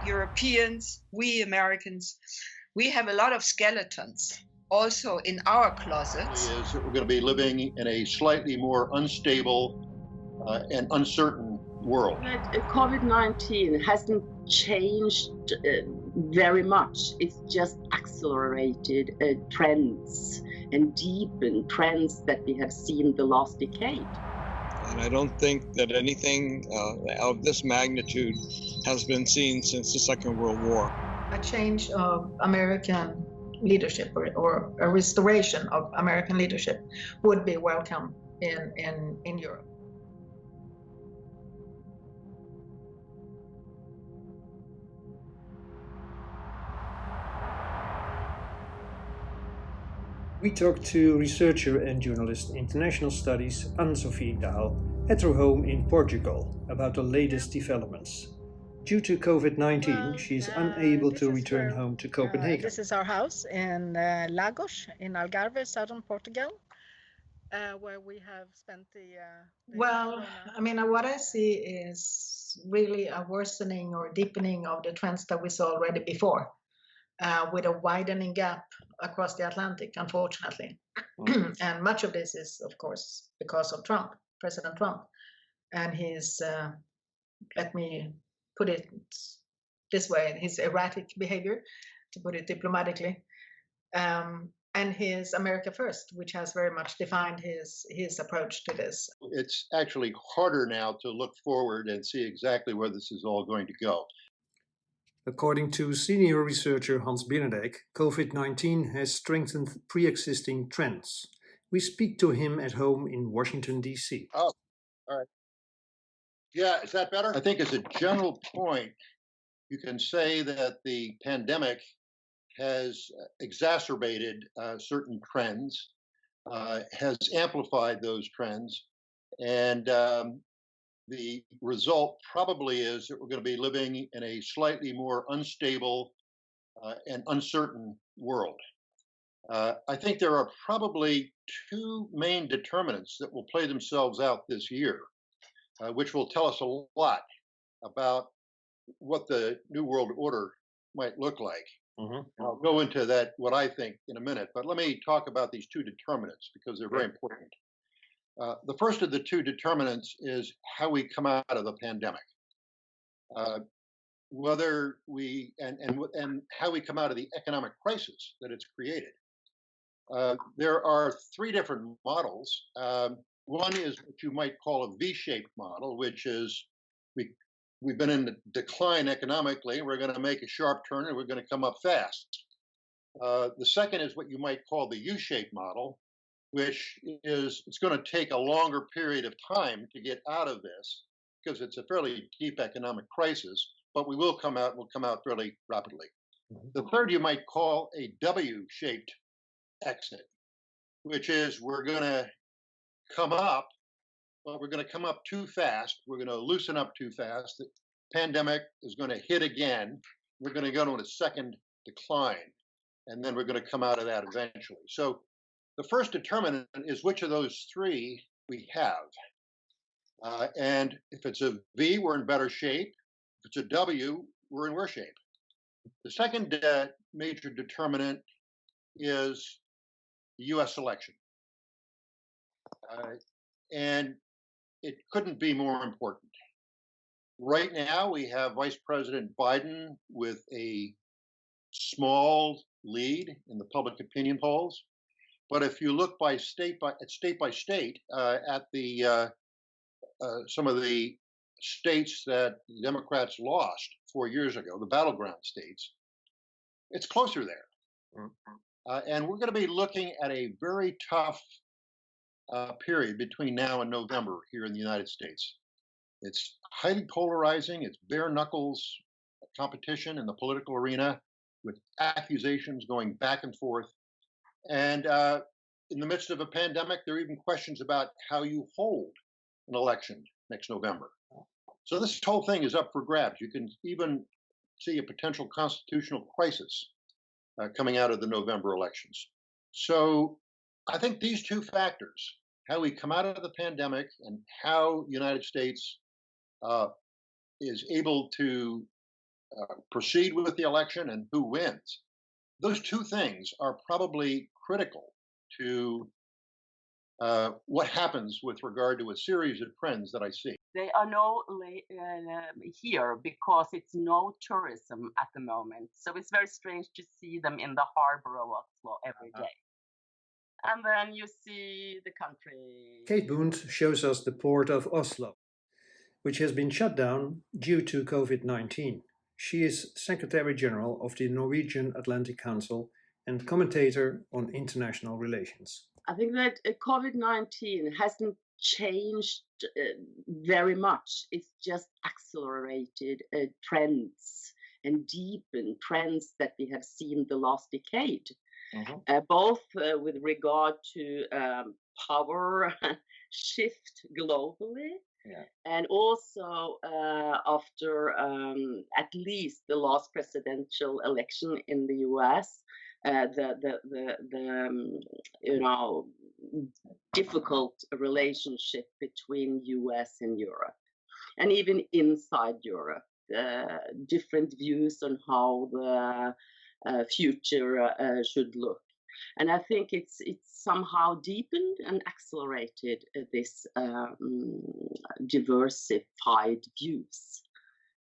Europeans, we Americans, we have a lot of skeletons also in our closets. Is that we're going to be living in a slightly more unstable and uncertain world. COVID-19 hasn't changed very much. It's just accelerated trends and deepened trends that we have seen the last decade. And I don't think that anything of this magnitude has been seen since the Second World War. A change of American leadership or a restoration of American leadership would be welcome in Europe. We talked to researcher and journalist in international studies Ann-Sofie Dahl at her home in Portugal about the latest developments. Due to COVID-19, she is unable to return home to Copenhagen. This is our house in Lagos, in Algarve, southern Portugal, where we have spent the well, I mean, what I see is really a worsening or deepening of the trends that we saw already before. With a widening gap across the Atlantic, unfortunately. And much of this is, of course, because of Trump, President Trump, and his, let me put it this way, his erratic behavior, to put it diplomatically, and his America First, which has very much defined his approach to this. It's actually harder now to look forward and see exactly where this is all going to go. According to senior researcher Hans Binnendijk, COVID-19 has strengthened pre-existing trends. We speak to him at home in Washington, D.C. Oh, all right. Yeah, is that better? I think as a general point, you can say that the pandemic has exacerbated certain trends, has amplified those trends, and the result probably is that we're going to be living in a slightly more unstable and uncertain world. I think there are probably two main determinants that will play themselves out this year, which will tell us a lot about what the New World Order might look like. Mm-hmm. I'll go into that, what I think, in a minute, but let me talk about these two determinants because they're very important. The first of the two determinants is how we come out of the pandemic, whether we and how we come out of the economic crisis that it's created. There are three different models. One is what you might call a V-shaped model, which is we've been in decline economically. We're going to make a sharp turn and we're going to come up fast. The second is what you might call the U-shaped model, which is it's going to take a longer period of time to get out of this because it's a fairly deep economic crisis, but we will come out, we'll come out fairly rapidly. Mm-hmm. The third you might call a W-shaped exit, which is we're going to come up, but we're going to come up too fast. We're going to loosen up too fast. The pandemic is going to hit again. We're going to go to a second decline, and then we're going to come out of that eventually. So the first determinant is which of those three we have. And if it's a V, we're in better shape. If it's a W, we're in worse shape. The second major determinant is the U.S. election. And it couldn't be more important. Right now, we have Vice President Biden with a small lead in the public opinion polls. But if you look state by state at the some of the states that the Democrats lost 4 years ago, the battleground states, it's closer there. Mm-hmm. And we're going to be looking at a very tough period between now and November here in the United States. It's highly polarizing. It's bare knuckles competition in the political arena with accusations going back and forth. And in the midst of a pandemic, there are even questions about how you hold an election next November. So this whole thing is up for grabs. You can even see a potential constitutional crisis coming out of the November elections. So I think these two factors, how we come out of the pandemic and how the United States is able to proceed with the election and who wins. Those two things are probably critical to what happens with regard to a series of trends that I see. They are no here because it's no tourism at the moment. So it's very strange to see them in the harbor of Oslo every day. And then you see the country. Kate Bundt shows us the port of Oslo, which has been shut down due to COVID-19. She is Secretary General of the Norwegian Atlantic Council and commentator on international relations. I think that COVID-19 hasn't changed very much. It's just accelerated trends and deepened trends that we have seen the last decade, both with regard to power shift globally, and also after at least the last presidential election in the US, difficult relationship between US and Europe, and even inside Europe, different views on how the future should look. And I think it's somehow deepened and accelerated this diversified views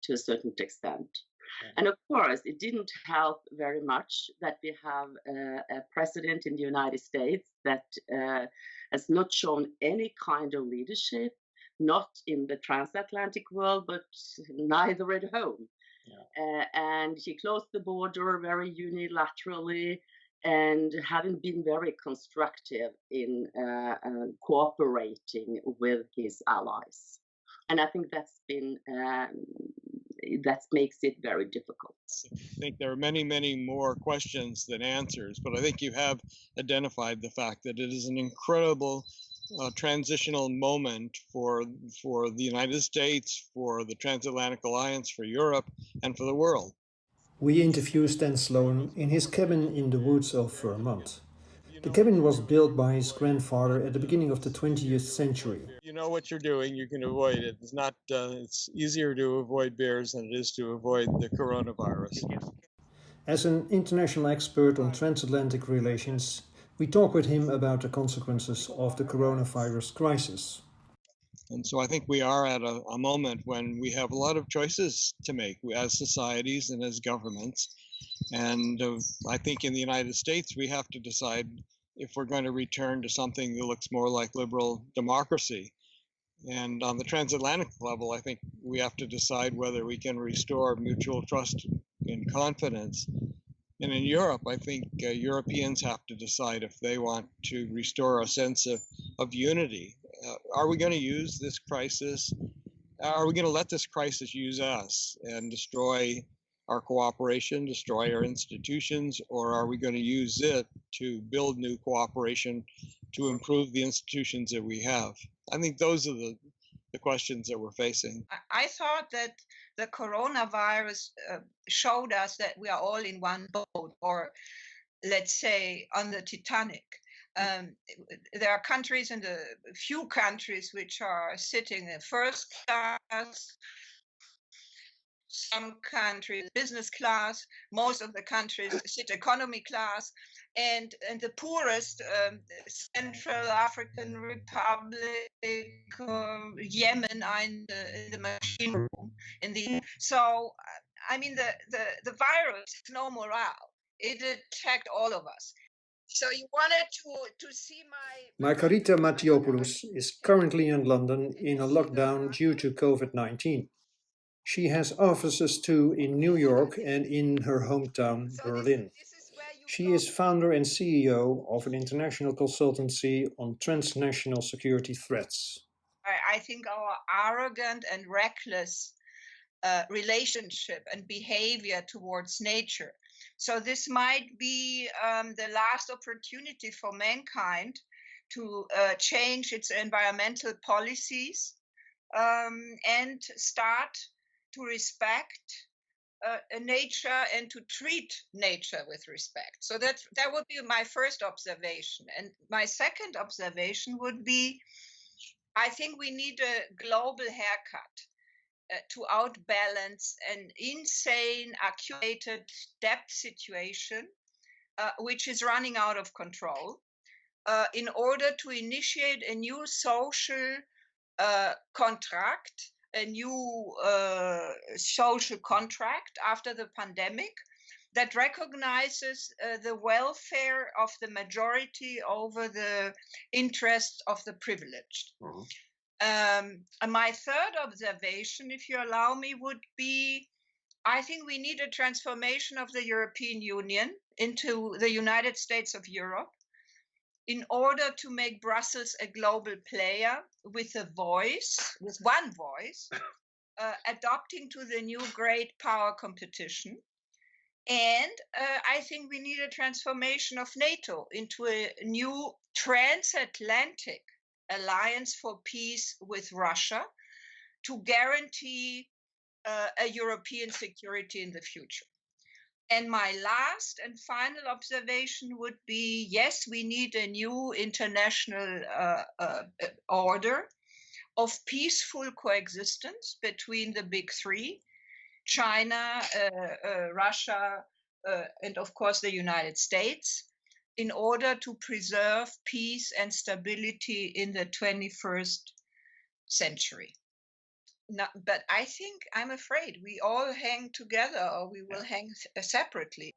to a certain extent. And of course, it didn't help very much that we have a president in the United States that has not shown any kind of leadership, not in the transatlantic world, but neither at home. And he closed the border very unilaterally and haven't been very constructive in cooperating with his allies. And I think that's been that makes it very difficult. I think there are many, many more questions than answers, but I think you have identified the fact that it is an incredible transitional moment for the United States, for the Transatlantic Alliance, for Europe, and for the world. We interview Stan Sloan in his cabin in the woods of Vermont. The cabin was built by his grandfather at the beginning of the 20th century. You know what you're doing, you can avoid it. It's not. It's easier to avoid bears than it is to avoid the coronavirus. As an international expert on transatlantic relations, we talk with him about the consequences of the coronavirus crisis. And so I think we are at a moment when we have a lot of choices to make as societies and as governments. And I think in the United States, we have to decide if we're going to return to something that looks more like liberal democracy. And on the transatlantic level, I think we have to decide whether we can restore mutual trust and confidence. And in Europe, I think Europeans have to decide if they want to restore a sense of unity. Are we going to use this crisis? Are we going to let this crisis use us and destroy our cooperation, destroy our institutions, or are we going to use it to build new cooperation to improve the institutions that we have? I think those are the questions that we're facing. I thought that the coronavirus showed us that we are all in one boat, or let's say on the Titanic. There are countries, and a few countries, which are sitting in first class. Some countries business class, most of the countries sit economy class, and the poorest, Central African Republic, Yemen, are in the machine room. So I mean the virus has no morale. It attacked all of us. So you wanted to see my... Margarita Mathiopoulos is currently in London in a lockdown due to COVID-19. She has offices too in New York and in her hometown, Berlin. She is founder and CEO of an international consultancy on transnational security threats. I think our arrogant and reckless relationship and behavior towards nature. So this might be the last opportunity for mankind to change its environmental policies and start to respect nature and to treat nature with respect. So that would be my first observation. And my second observation would be, I think we need a global haircut. to outbalance an insane accumulated debt situation, which is running out of control, in order to initiate a new social contract, a new social contract after the pandemic that recognizes the welfare of the majority over the interests of the privileged. And my third observation, if you allow me, would be, I think we need a transformation of the European Union into the United States of Europe in order to make Brussels a global player with a voice, with one voice, adapting to the new great power competition. And I think we need a transformation of NATO into a new transatlantic alliance for peace with Russia to guarantee a European security in the future. And my last and final observation would be, yes, we need a new international order of peaceful coexistence between the big three, China, Russia, and of course the United States, in order to preserve peace and stability in the 21st century. No, but I think, I'm afraid, we all hang together or we will hang separately.